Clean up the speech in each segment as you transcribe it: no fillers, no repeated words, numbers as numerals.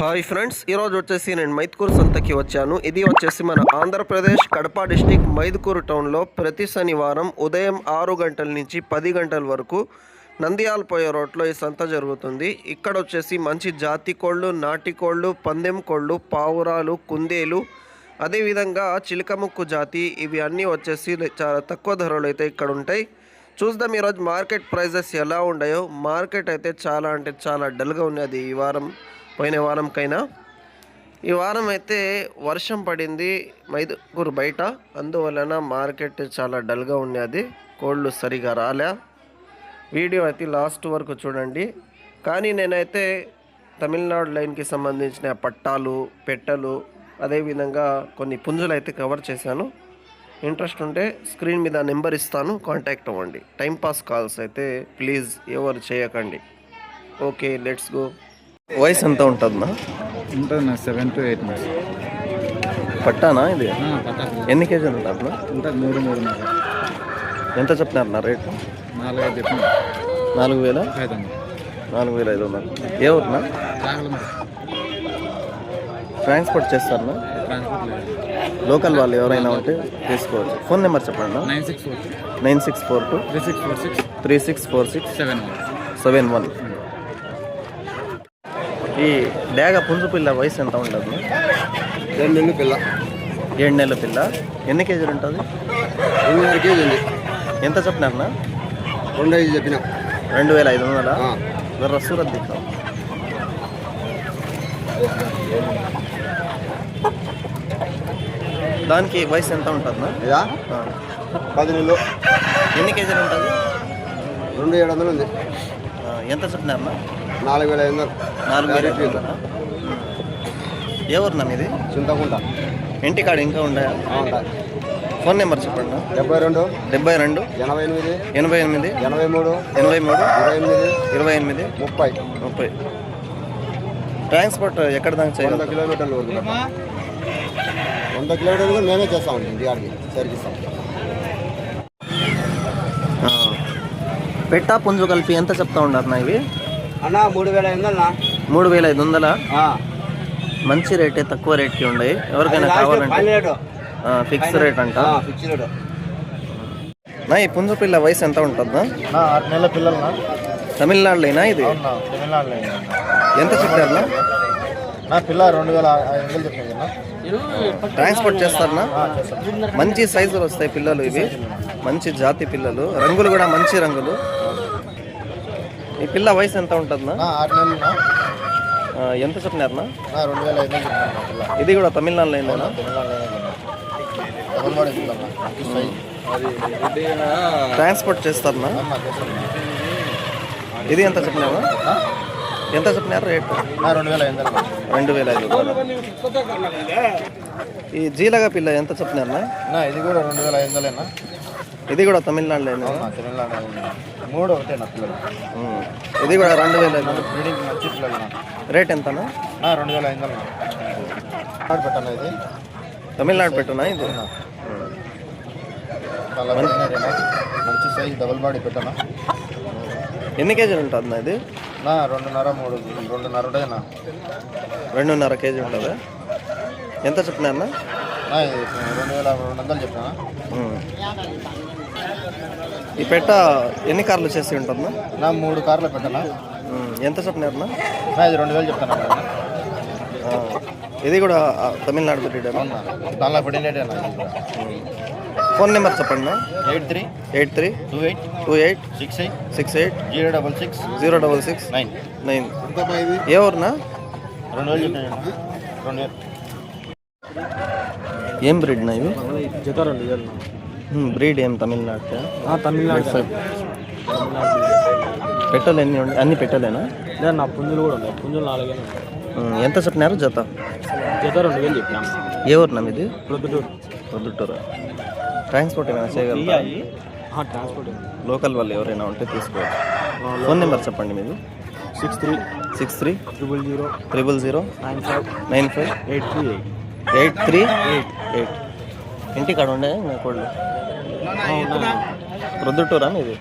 Hi friends, ఈరోజు వచ్చేసి నేను మైదుకూరు సంతకి వచ్చాను. ఇది వచ్చేసి మన ఆంధ్రప్రదేశ్ కడప డిస్టిక్ మైదుకూరు టౌన్లో ప్రతి శనివారం ఉదయం 6 గంటల నుంచి 10 గంటల వరకు నంద్యాల పోయే రోడ్లో ఈ సంత జరుగుతుంది. ఇక్కడ వచ్చేసి మంచి జాతి కోళ్ళు, నాటి కోళ్ళు, పందెం కోళ్ళు, పావురాలు, కుందేలు, అదేవిధంగా చిలకముక్కు జాతి, ఇవి అన్నీ వచ్చేసి చాలా తక్కువ ధరలు అయితే ఇక్కడ ఉంటాయి. చూద్దాం ఈరోజు మార్కెట్ ప్రైజెస్ ఎలా ఉన్నాయో. మార్కెట్ అయితే చాలా అంటే చాలా డల్గా ఉన్నది ఈ వారం, పోయిన వారంకైనా. ఈ వారం అయితే వర్షం పడింది మైదుకూరు బయట, అందువలన మార్కెట్ చాలా డల్గా ఉన్నది. కోళ్ళు సరిగా రాలే. వీడియో అయితే లాస్ట్ వరకు చూడండి. కానీ నేనైతే తమిళనాడు లైన్కి సంబంధించిన పట్టాలు, పెట్టలు, అదేవిధంగా కొన్ని పుంజులు అయితే కవర్ చేశాను. ఇంట్రెస్ట్ ఉంటే స్క్రీన్ మీద నెంబర్ ఇస్తాను, కాంటాక్ట్ అవ్వండి. టైంపాస్ కాల్స్ అయితే ప్లీజ్ ఎవరు చేయకండి. Okay, let's go. వయసు ఎంత ఉంటుందా? ఉంటుంది 7 to 8 మరి. పట్టానా ఇది? ఎన్ని కేజీలు ఉంటుంది అప్పుడు? ఉంటుంది 3 ఎంత చెప్తున్నారు రేటు? 4,500 చెప్పిన. 4,500. ఏ ఊరునా? ట్రాన్స్పోర్ట్ చేస్తారన్నా? లోకల్ వాళ్ళు ఎవరైనా ఉంటే తీసుకోవచ్చు. ఫోన్ నెంబర్ చెప్పండి. 9642 3646 71. ఈ డేగ పుంజు పిల్ల వయసు ఎంత ఉండదు? 7 నెలల పిల్ల. 7 నెలల పిల్ల. ఎన్ని కేజీలు ఉంటుంది? 8 కేజీ ఉంది. ఎంత చెప్పినారన్నా? 2,500 చెప్పిన. 2,500. సూరత్ దిక్కు. దానికి వయసు ఎంత ఉంటుందా? 10 నెలలు. ఎన్ని కేజీలు ఉంటుంది? 2,700 ఉంది. ఎంత చెప్పినారన్నా? 4,500. 4,500. ఏ ఊరునా మీది? చింతకుంట. ఇంటికాడ ఇంకా ఉన్నాయా? ఫోన్ నెంబర్ చెప్పండి. 72 88 83 28 30. ట్రాన్స్పోర్ట్ ఎక్కడ దాకా చేయాలి? 100 కిలోమీటర్లు వరకు. 100 కిలోమీటర్లు మేమే చేస్తామండి. ఇంటికాడికి సరిగిస్తాం. పెట్టా పుంజు కలిపి ఎంత చెప్తా ఉన్నారు నా ఇవి? అన్నా 3,500. 3,500. మంచి రేటే, తక్కువ రేట్కి ఉన్నాయి. ఎవరికైనా కావాలంటే ఫిక్స్ రేట్ అంట. నా ఈ పుంజు పిల్ల వయసు ఎంత ఉంటుందా? 6 నెలల పిల్లలు. తమిళనాడులోనా ఇది? ఎంత చెప్పారు నా పిల్ల? 2,500 చెప్పాను. ట్రాన్స్పోర్ట్ చేస్తారనా? మంచి సైజులు వస్తాయి పిల్లలు ఇవి, మంచి జాతి పిల్లలు, రంగులు కూడా మంచి రంగులు. ఈ పిల్ల వయసు ఎంత ఉంటుందా? 6 నెలలు. ఎంత చెప్పినారనా? 2,500. ఇది కూడా తమిళనాడులో అయిందేనా? ట్రాన్స్పోర్ట్ చేస్తారనా? ఇది ఎంత చెప్పినారా? ఎంత చెప్పినారు రేటు? 2,500. ఈ జీలగా పిల్ల ఎంత చెప్పినారనా? ఇది కూడా 2,500. ఇది కూడా తమిళనాడులో. మూడు ఒకటేనా పిల్లలు? ఇది కూడా 2,500. మంచి పిల్లలు. రేట్ ఎంతనా? 2,500. పెట్టాను. ఇది తమిళనాడు పెట్టునా? ఇది మంచి సైజ్ డబుల్ బాడీ పెట్టాను. ఎన్ని కేజీలు ఉంటుందా ఇది? 2.5 2.5 ఉంటాయన్నా. 2.5 కేజీ ఉంటుందా? ఎంత చెప్పినారన్నా? 2,200 చెప్పినా. ఈ పెట్ట ఎన్ని కార్లు చేసి ఉంటుందా? 3 కార్లు పెట్టానా. ఎంత చెప్పినారన్నా? ఇది 2,000 చెప్తాను. ఇది కూడా తమిళనాడు పెట్టేనా? దానిలో పెట్టినట్టేనా. ఫోన్ నెంబర్ చెప్పండి. 83 28 68 066 9. ఏ ఊరునా? 2,000 చెప్పినా. 2,000. ఏం బ్రీడ్ నా ఇవి? జత 2,000. బ్రీడ్ ఏం తమిళనాడు? తమిళనాడు. పెట్టలు ఎన్ని ఉండే? అన్ని పెట్టలేనా? నా పుంజులు కూడా ఉన్నాయి. పుంజులు 4,000. ఎంత చెప్పినారు జత? 2,000 చెప్పినా. ఏ ఊరునా మీది? ప్రొద్దుటూరు. ట్రాన్స్పోర్ట్ ఏమైనా చేయగలరా? ట్రాన్స్పోర్ట్ లోకల్ వాళ్ళు ఎవరైనా ఉంటే తీసుకోవచ్చు. ఫోన్ నెంబర్ చెప్పండి మీది. 63 000 95 8388. ఇంటికాడ ఉండే నా కోళ్ళు. ప్రొద్దుటూరా మీది?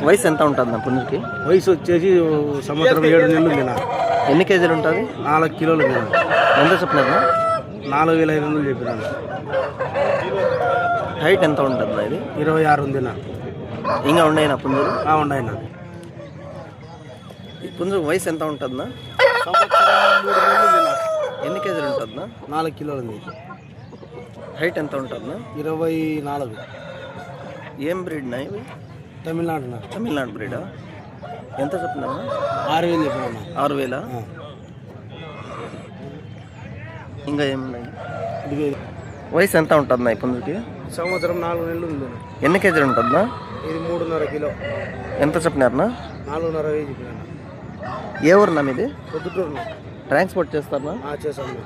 వయసు ఎంత ఉంటుంది నా పుంజుకి? వయసు వచ్చేసి సంవత్సరం 7 నెలలు ఉంది నా. ఎన్ని కేజీలు ఉంటుంది? 4 కిలోలు ఉంది నా. ఎంత చెప్పినారు? 4,500 చెప్పినాను. హైట్ ఎంత ఉంటుంది ఇది? 26 ఉంది నా. ఇంకా ఉన్నాయి నా పుంజులు? ఉన్నాయి నా. ఈ పుంజు వయసు ఎంత ఉంటుందా? సంవత్సరం 3 నెలలు ఉంది నా. ఎన్ని కేజీలు ఉంటుందా? 4 కిలోలు ఉంది. హైట్ ఎంత ఉంటుందా? 24. ఏం బ్రీడ్ నా ఇవి? తమిళనాడు నా. తమిళనాడు బ్రీడా? ఎంత చెప్పినా? 6,000 చెప్పినా. 6,000? ఇంకా ఏమున్నాయి? వయసు ఎంత ఉంటుందా ఈ పుంజుకి? సంవత్సరం 4 నెలలు ఉంది. ఎన్ని కేజీలు ఉంటుందా? ఇది 3.5 కిలో. ఎంత చెప్పినారనా? 4.5 చెప్పినా. ఏ ఊరునా మీది? పొద్దుటూరు. ట్రాన్స్పోర్ట్ చేస్తారా? చేసాము.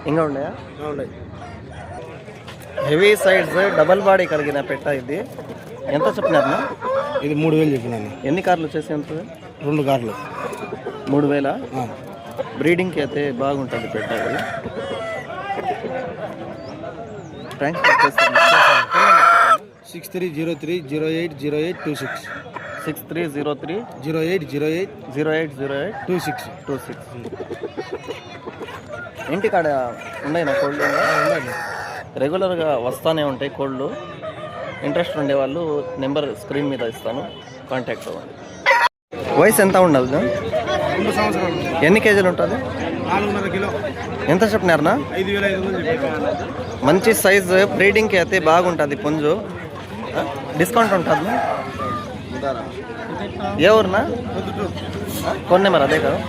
ఇంకా ఉన్నాయా? ఉన్నాయి. హెవీ సైడ్స్ డబల్ బాడీ కలిగిన పెట్ట ఇది. ఎంత చెప్పినారనా? ఇది 3,000 చెప్పినాను. ఎన్ని కార్లు వచ్చేసి ఎంత? 2 కార్లు. 3,000? బ్రీడింగ్కి అయితే బాగుంటుంది పెట్ట ఇది. ట్రాన్స్పోర్ట్ చేస్తాను. 6303080826. 6303 0808 ఇంటికాడ ఉన్నాయి నా కోళ్ళు. రెగ్యులర్గా వస్తూనే ఉంటాయి కోళ్ళు. ఇంట్రెస్ట్ ఉండేవాళ్ళు నెంబర్ స్క్రీన్ మీద ఇస్తాను, కాంటాక్ట్ అవ్వండి. వయసు ఎంత ఉండదు? 2 సంవత్సరాలు. ఎన్ని కేజీలు ఉంటుంది? 4.5 కిలో. ఎంత చెప్పినారనా? 5,500 చెప్పాను. మంచి సైజు, బ్రీడింగ్కి అయితే బాగుంటుంది పుంజు. డిస్కౌంట్ ఉంటుంది? ఏ ఊరునా? పొద్దుటూరు. ఫోన్ నెంబర్ అదే కదా?